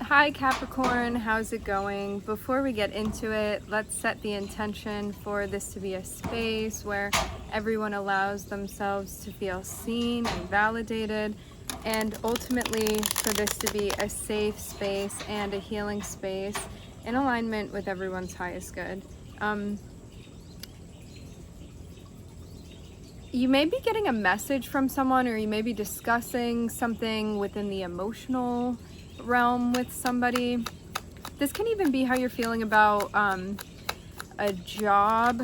Hi Capricorn, how's it going? Before we get into it, let's set the intention for this to be a space where everyone allows themselves to feel seen and validated, and ultimately for this to be a safe space and a healing space in alignment with everyone's highest good. You may be getting a message from someone, or you may be discussing something within the emotional realm with somebody. This can even be how you're feeling about a job,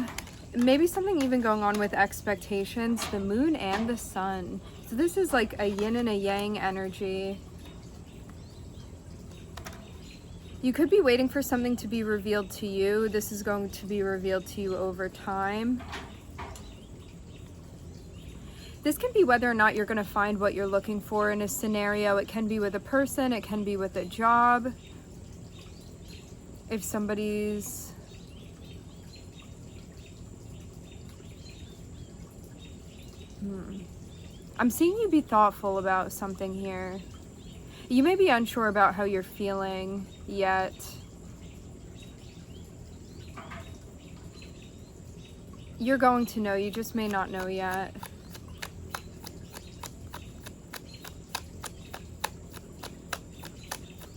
maybe something even going on with expectations, the moon and the sun. So this is like a yin and a yang energy. You could be waiting for something to be revealed to you. This is going to be revealed to you over time. This can be whether or not you're going to find what you're looking for in a scenario. It can be with a person, it can be with a job. If somebody's I'm seeing you be thoughtful about something here. You may be unsure about how you're feeling yet. You're going to know, you just may not know yet.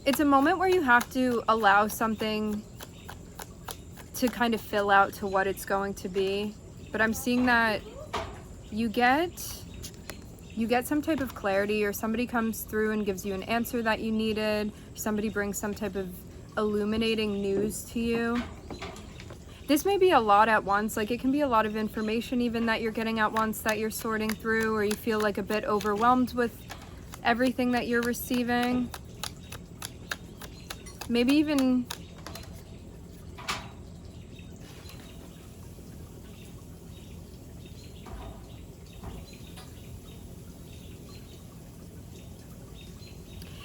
It's a moment where you have to allow something to kind of fill out to what it's going to be. But I'm seeing that you get some type of clarity, or somebody comes through and gives you an answer that you needed. Somebody brings some type of illuminating news to you. This may be a lot at once, like it can be a lot of information even that you're getting at once that you're sorting through, or you feel like a bit overwhelmed with everything that you're receiving. Maybe even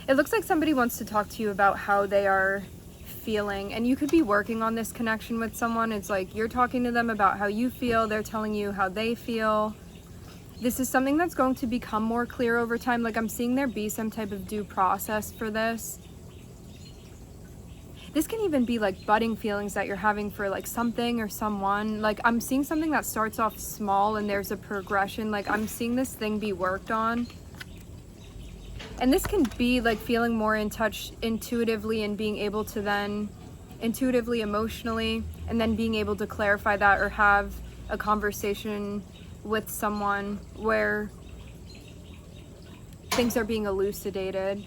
it looks like somebody wants to talk to you about how they are feeling, and you could be working on this connection with someone. It's like you're talking to them about how you feel, they're telling you how they feel. This is something that's going to become more clear over time. Like I'm seeing there be some type of due process for this. This can even be like budding feelings that you're having for like something or someone. Like I'm seeing something that starts off small and there's a progression. Like I'm seeing this thing be worked on. And this can be like feeling more in touch intuitively and being able to then intuitively, emotionally, and then being able to clarify that or have a conversation with someone where things are being elucidated.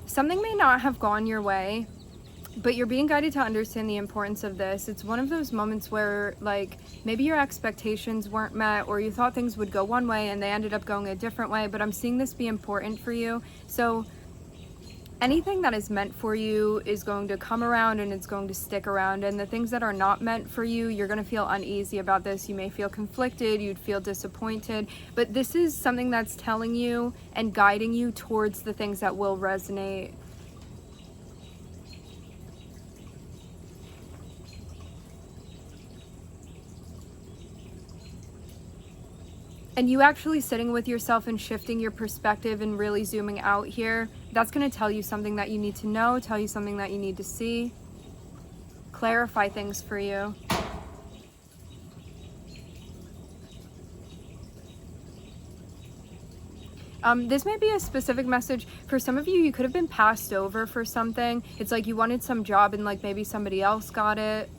Something may not have gone your way, but you're being guided to understand the importance of this. It's one of those moments where like maybe your expectations weren't met, or you thought things would go one way and they ended up going a different way, but I'm seeing this be important for you. So anything that is meant for you is going to come around and it's going to stick around, and the things that are not meant for you, you're going to feel uneasy about this. You may feel conflicted, you'd feel disappointed, but this is something that's telling you and guiding you towards the things that will resonate. And you actually sitting with yourself and shifting your perspective and really zooming out here, that's going to tell you something that you need to know, tell you something that you need to see, clarify things for you. This may be a specific message. For some of you, you could have been passed over for something. It's like you wanted some job and like maybe somebody else got it.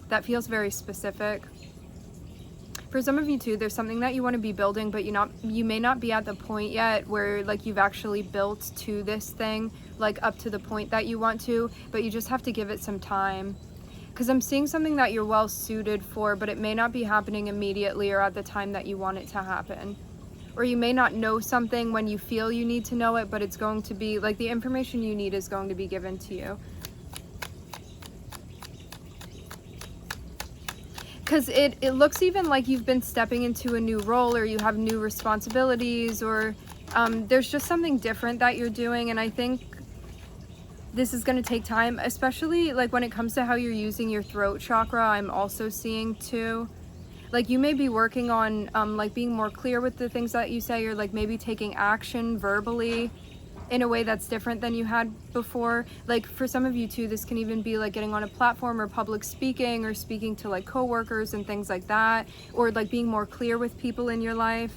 That feels very specific. For some of you too, there's something that you want to be building, but you may not be at the point yet where like you've actually built to this thing, like up to the point that you want to, but you just have to give it some time. Because I'm seeing something that you're well suited for, but it may not be happening immediately or at the time that you want it to happen. Or you may not know something when you feel you need to know it, but it's going to be like the information you need is going to be given to you. Because it looks even like you've been stepping into a new role, or you have new responsibilities, or there's just something different that you're doing. And I think this is going to take time, especially like when it comes to how you're using your throat chakra. I'm also seeing too, like you may be working on like being more clear with the things that you say, or like maybe taking action verbally in a way that's different than you had before. Like for some of you too, this can even be like getting on a platform or public speaking, or speaking to like coworkers and things like that, or like being more clear with people in your life.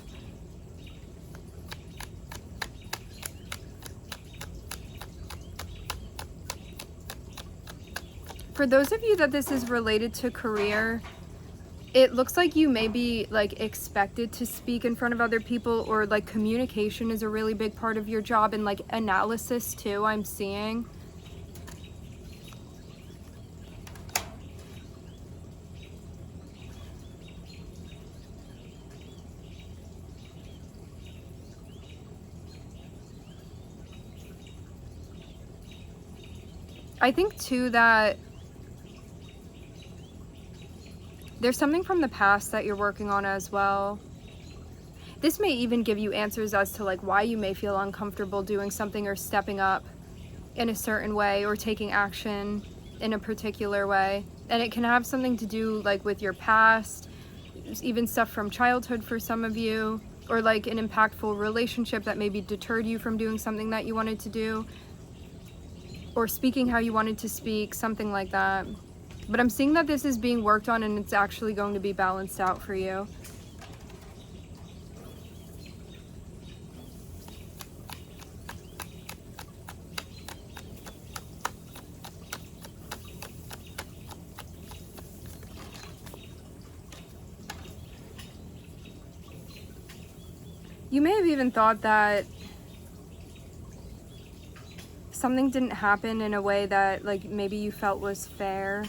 For those of you that this is related to career, it looks like you may be like expected to speak in front of other people, or like communication is a really big part of your job, and like analysis too, I'm seeing. I think too that there's something from the past that you're working on as well. This may even give you answers as to like why you may feel uncomfortable doing something, or stepping up in a certain way, or taking action in a particular way. And it can have something to do like with your past, even stuff from childhood for some of you, or like an impactful relationship that maybe deterred you from doing something that you wanted to do, or speaking how you wanted to speak, something like that. But I'm seeing that this is being worked on, and it's actually going to be balanced out for you. You may have even thought that something didn't happen in a way that like maybe you felt was fair.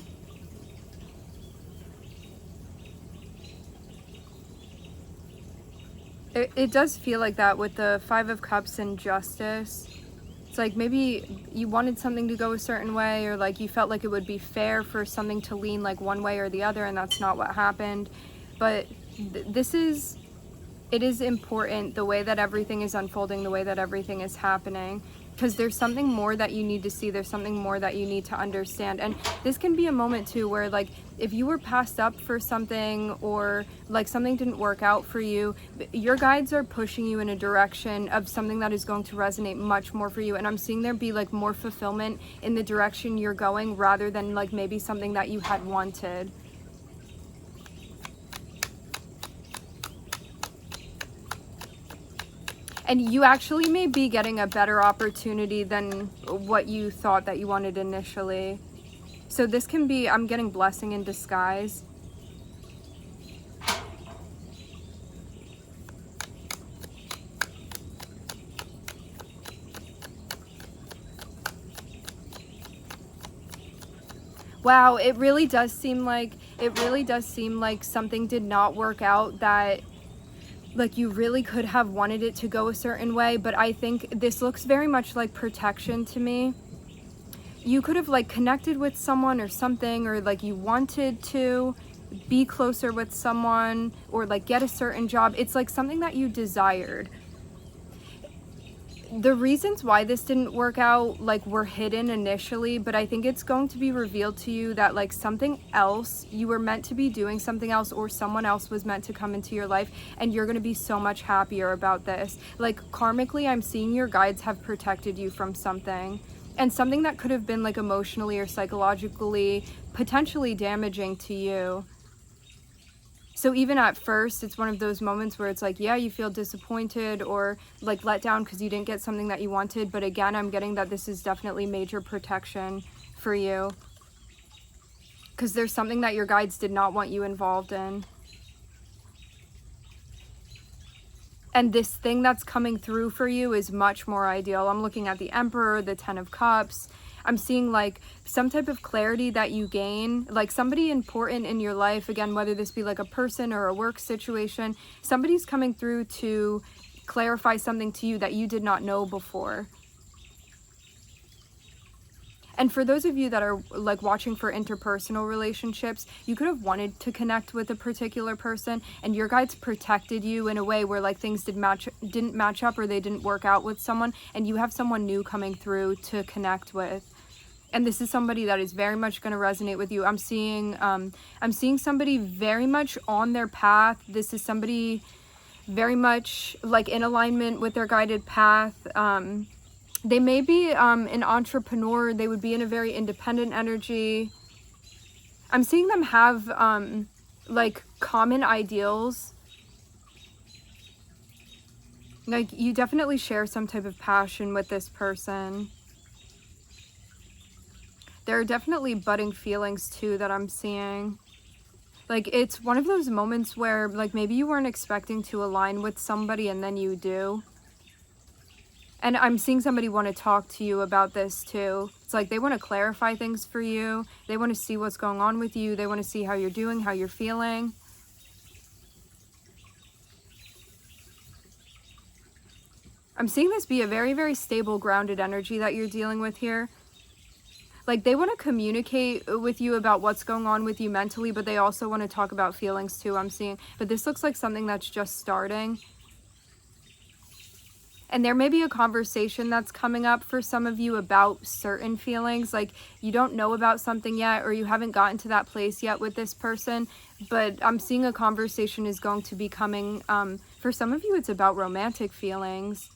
It does feel like that with the 5 of Cups and Justice. It's like maybe you wanted something to go a certain way, or like you felt like it would be fair for something to lean like one way or the other, and that's not what happened. But it is important the way that everything is unfolding, the way that everything is happening, because there's something more that you need to see, there's something more that you need to understand. And this can be a moment too where like if you were passed up for something, or like something didn't work out for you, your guides are pushing you in a direction of something that is going to resonate much more for you. And I'm seeing there be like more fulfillment in the direction you're going, rather than like maybe something that you had wanted. And you actually may be getting a better opportunity than what you thought that you wanted initially. So this can be, I'm getting blessing in disguise. Wow, it really does seem like something did not work out, that like you really could have wanted it to go a certain way. But I think this looks very much like protection to me. You could have like connected with someone or something, or like you wanted to be closer with someone, or like get a certain job. It's like something that you desired. The reasons why this didn't work out like were hidden initially, but I think it's going to be revealed to you that like something else, you were meant to be doing something else, or someone else was meant to come into your life, and you're going to be so much happier about this. Like karmically, I'm seeing your guides have protected you from something, and something that could have been like emotionally or psychologically potentially damaging to you. So even at first, it's one of those moments where it's like, yeah, you feel disappointed or like let down because you didn't get something that you wanted. But again, I'm getting that this is definitely major protection for you, because there's something that your guides did not want you involved in. And this thing that's coming through for you is much more ideal. I'm looking at the Emperor, the 10 of Cups. I'm seeing like some type of clarity that you gain, like somebody important in your life, again, whether this be like a person or a work situation, somebody's coming through to clarify something to you that you did not know before. And for those of you that are like watching for interpersonal relationships, you could have wanted to connect with a particular person and your guides protected you in a way where like things didn't match up or they didn't work out with someone, and you have someone new coming through to connect with. And this is somebody that is very much going to resonate with you. I'm seeing somebody very much on their path. This is somebody very much like in alignment with their guided path. They may be an entrepreneur. They would be in a very independent energy. I'm seeing them have like common ideals. Like you definitely share some type of passion with this person. There are definitely budding feelings too that I'm seeing. Like it's one of those moments where like maybe you weren't expecting to align with somebody and then you do. And I'm seeing somebody want to talk to you about this too. It's like they want to clarify things for you. They want to see what's going on with you. They want to see how you're doing, how you're feeling. I'm seeing this be a very, very stable, grounded energy that you're dealing with here. Like they want to communicate with you about what's going on with you mentally, but they also want to talk about feelings too, I'm seeing. But this looks like something that's just starting. And there may be a conversation that's coming up for some of you about certain feelings. Like you don't know about something yet, or you haven't gotten to that place yet with this person. But I'm seeing a conversation is going to be coming. For some of you, it's about romantic feelings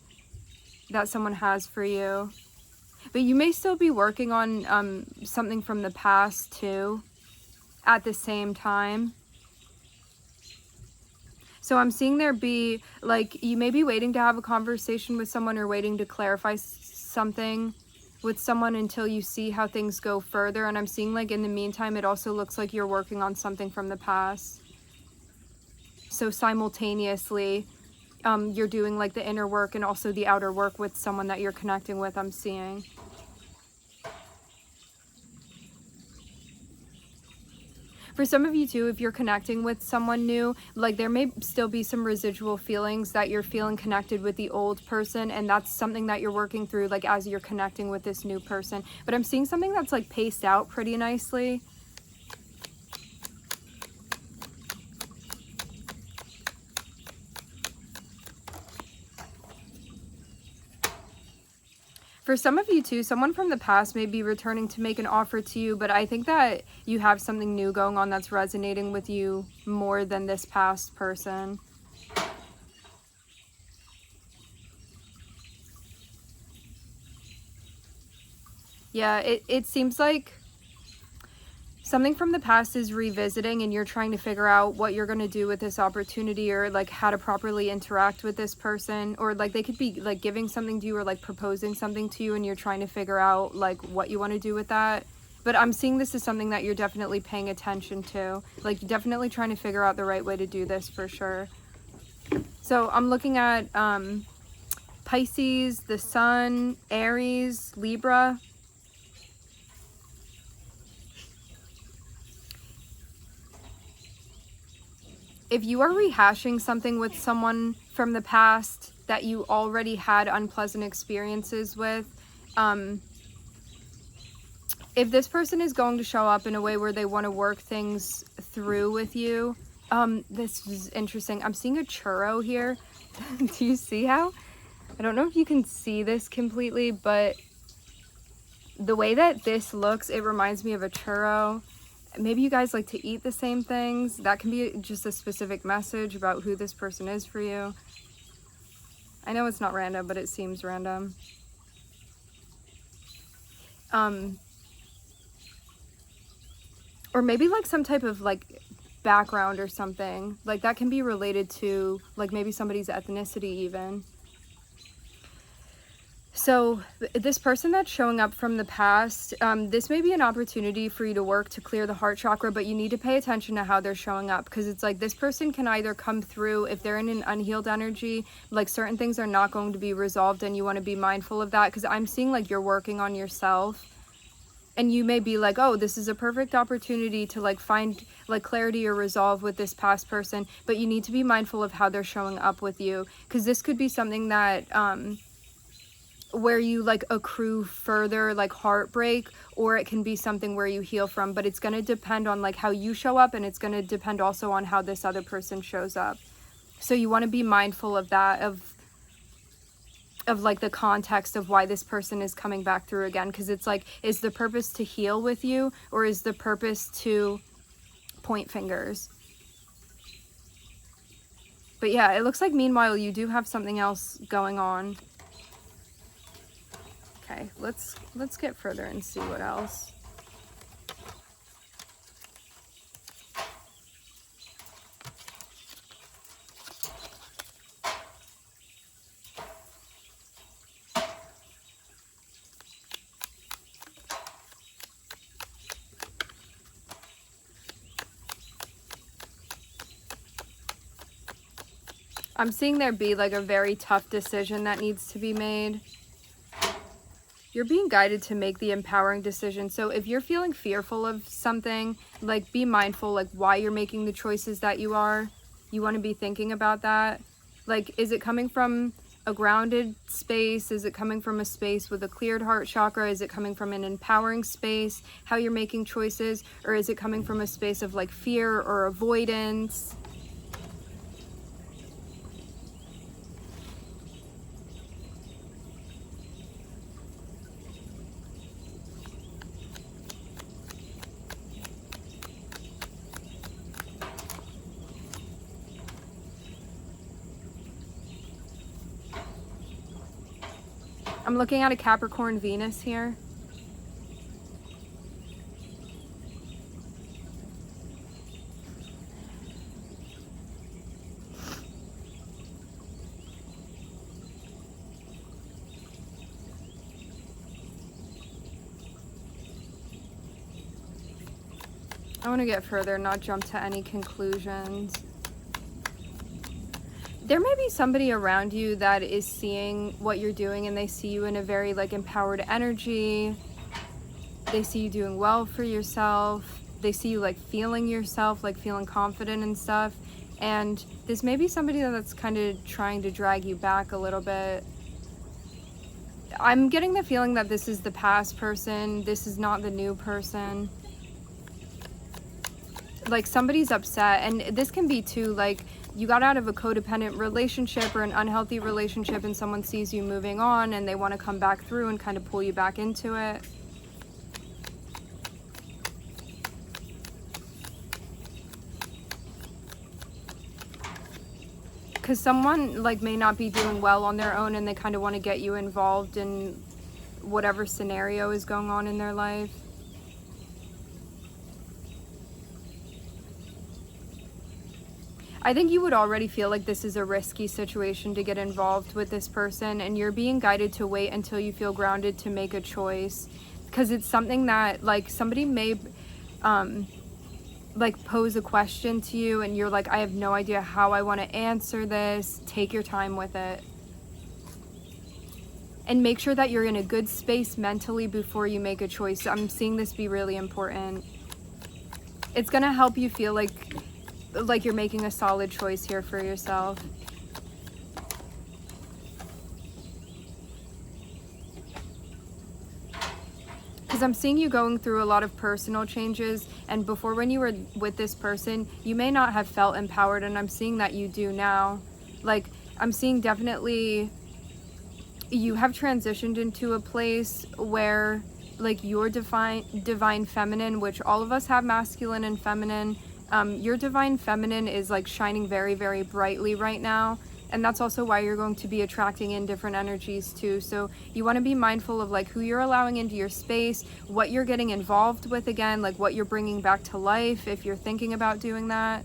that someone has for you. But you may still be working on something from the past too at the same time. So I'm seeing there be, like, you may be waiting to have a conversation with someone or waiting to clarify something with someone until you see how things go further. And I'm seeing, like, in the meantime, it also looks like you're working on something from the past. So simultaneously, you're doing, like, the inner work and also the outer work with someone that you're connecting with, I'm seeing. For some of you too, if you're connecting with someone new, like there may still be some residual feelings that you're feeling connected with the old person, and that's something that you're working through like as you're connecting with this new person. But I'm seeing something that's like paced out pretty nicely. For some of you too, someone from the past may be returning to make an offer to you, but I think that you have something new going on that's resonating with you more than this past person. Yeah, it seems like something from the past is revisiting and you're trying to figure out what you're going to do with this opportunity, or like how to properly interact with this person, or like they could be like giving something to you or like proposing something to you and you're trying to figure out like what you want to do with that. But I'm seeing this as something that you're definitely paying attention to, like you're definitely trying to figure out the right way to do this for sure. So I'm looking at Pisces, the Sun, Aries, Libra. If you are rehashing something with someone from the past that you already had unpleasant experiences with, if this person is going to show up in a way where they want to work things through with you, this is interesting. I'm seeing a churro here. Do you see how? I don't know if you can see this completely, but the way that this looks, it reminds me of a churro. Maybe you guys like to eat the same things. That can be just a specific message about who this person is for you. I know it's not random, but it seems random. Or maybe like some type of like background or something. Like that can be related to like maybe somebody's ethnicity even. So this person that's showing up from the past, this may be an opportunity for you to work to clear the heart chakra, but you need to pay attention to how they're showing up, because it's like this person can either come through, if they're in an unhealed energy, like certain things are not going to be resolved and you want to be mindful of that, because I'm seeing like you're working on yourself. And you may be like, oh, this is a perfect opportunity to like find like clarity or resolve with this past person, but you need to be mindful of how they're showing up with you, because this could be something that where you like accrue further like heartbreak, or it can be something where you heal from, but it's going to depend on like how you show up, and it's going to depend also on how this other person shows up. So you want to be mindful of that, of like the context of why this person is coming back through again, because it's like, is the purpose to heal with you, or is the purpose to point fingers? But yeah, it looks like meanwhile you do have something else going on. Okay, let's get further and see what else. I'm seeing there be like a very tough decision that needs to be made. You're being guided to make the empowering decision. So if you're feeling fearful of something, like be mindful like why you're making the choices that you are. You want to be thinking about that. Like, is it coming from a grounded space? Is it coming from a space with a cleared heart chakra? Is it coming from an empowering space, how you're making choices? Or is it coming from a space of like fear or avoidance? I'm looking at a Capricorn Venus here. I want to get further, not jump to any conclusions. There may be somebody around you that is seeing what you're doing, and they see you in a very like empowered energy. They see you doing well for yourself. They see you like feeling yourself, like feeling confident and stuff. And this may be somebody that's kind of trying to drag you back a little bit. I'm getting the feeling that this is the past person. This is not the new person. Like somebody's upset, and this can be too like you got out of a codependent relationship or an unhealthy relationship, and someone sees you moving on and they want to come back through and kind of pull you back into it. Because someone like may not be doing well on their own, and they kind of want to get you involved in whatever scenario is going on in their life. I think you would already feel like this is a risky situation to get involved with this person, and you're being guided to wait until you feel grounded to make a choice, because it's something that like somebody may like pose a question to you, and you're like, I have no idea how I want to answer this. Take your time with it, and make sure that you're in a good space mentally before you make a choice. I'm seeing this be really important. It's gonna help you feel like you're making a solid choice here for yourself. Because I'm seeing you going through a lot of personal changes, and before, when you were with this person, you may not have felt empowered, and I'm seeing that you do now. Like, I'm seeing definitely you have transitioned into a place where like your divine feminine, which all of us have masculine and feminine, your divine feminine is like shining very, very brightly right now. And that's also why you're going to be attracting in different energies too. So you want to be mindful of like who you're allowing into your space, what you're getting involved with again, like what you're bringing back to life if you're thinking about doing that.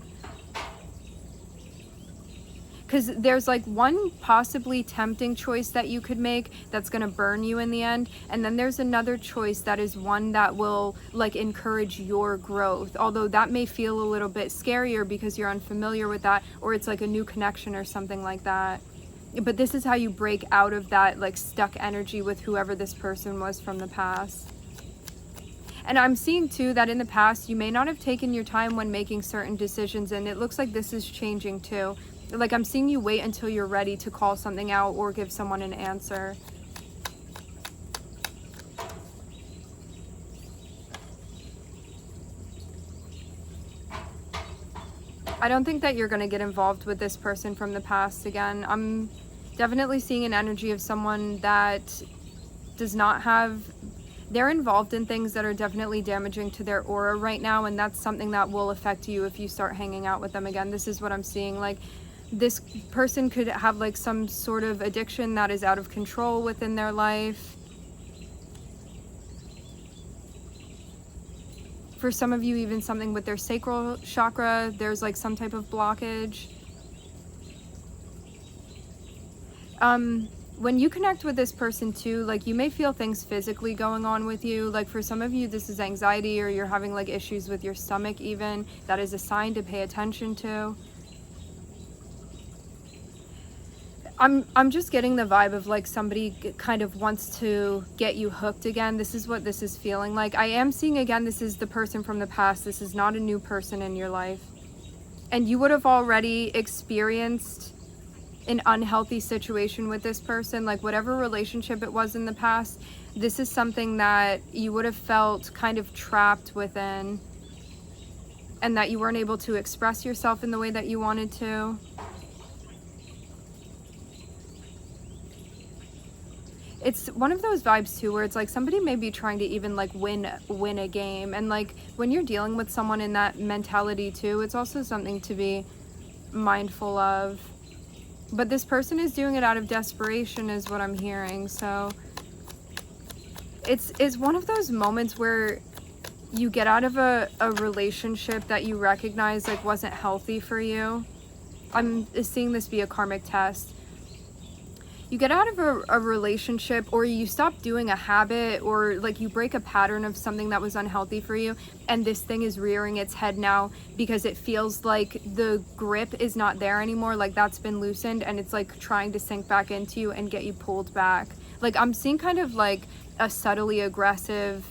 Because there's like one possibly tempting choice that you could make that's going to burn you in the end. And then there's another choice that is one that will like encourage your growth. Although that may feel a little bit scarier because you're unfamiliar with that, or it's like a new connection or something like that. But this is how you break out of that like stuck energy with whoever this person was from the past. And I'm seeing too that in the past, you may not have taken your time when making certain decisions. And it looks like this is changing too. Like I'm seeing you wait until you're ready to call something out or give someone an answer. I don't think that you're going to get involved with this person from the past again. I'm definitely seeing an energy of someone that does not have, they're involved in things that are definitely damaging to their aura right now, and that's something that will affect you if you start hanging out with them again. This is what I'm seeing. Like, this person could have like some sort of addiction that is out of control within their life. For some of you, even something with their sacral chakra, there's like some type of blockage. When you connect with this person too, like, you may feel things physically going on with you. Like, for some of you, this is anxiety, or you're having like issues with your stomach even. That is a sign to pay attention to. I'm just getting the vibe of like somebody kind of wants to get you hooked again. This is what this is feeling like. I am seeing again, this is the person from the past. This is not a new person in your life. And you would have already experienced an unhealthy situation with this person. Like, whatever relationship it was in the past, this is something that you would have felt kind of trapped within, and that you weren't able to express yourself in the way that you wanted to. It's one of those vibes too, where it's like somebody may be trying to even like win a game. And like, when you're dealing with someone in that mentality too, it's also something to be mindful of. But this person is doing it out of desperation is what I'm hearing. So it's one of those moments where you get out of a relationship that you recognize like wasn't healthy for you. I'm seeing this be a karmic test. You get out of a relationship, or you stop doing a habit, or like you break a pattern of something that was unhealthy for you, and this thing is rearing its head now because it feels like the grip is not there anymore, like that's been loosened, and it's like trying to sink back into you and get you pulled back. Like, I'm seeing kind of like a subtly aggressive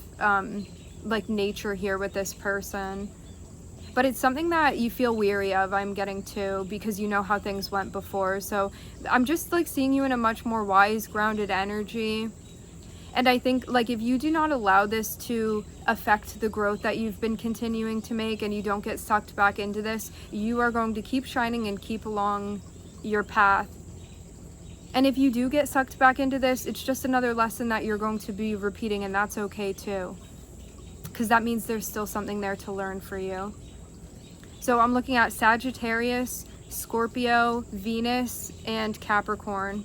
like nature here with this person. But it's something that you feel weary of, I'm getting to, because you know how things went before. So I'm just like seeing you in a much more wise, grounded energy. And I think like if you do not allow this to affect the growth that you've been continuing to make, and you don't get sucked back into this, you are going to keep shining and keep along your path. And if you do get sucked back into this, it's just another lesson that you're going to be repeating, and that's okay too. Because that means there's still something there to learn for you. So I'm looking at Sagittarius, Scorpio, Venus, and Capricorn.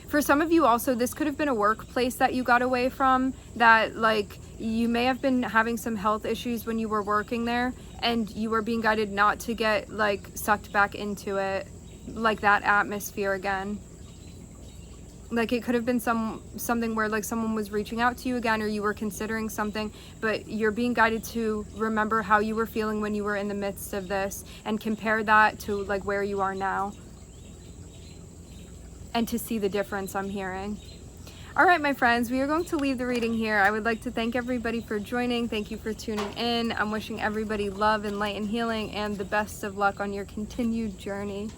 For some of you also, this could have been a workplace that you got away from, that like you may have been having some health issues when you were working there, and you were being guided not to get like sucked back into it, like that atmosphere again. Like, it could have been something where like someone was reaching out to you again, or you were considering something, but you're being guided to remember how you were feeling when you were in the midst of this, and compare that to like where you are now, and to see the difference I'm hearing. All right, my friends, we are going to leave the reading here. I would like to thank everybody for joining. Thank you for tuning in. I'm wishing everybody love and light and healing, and the best of luck on your continued journey.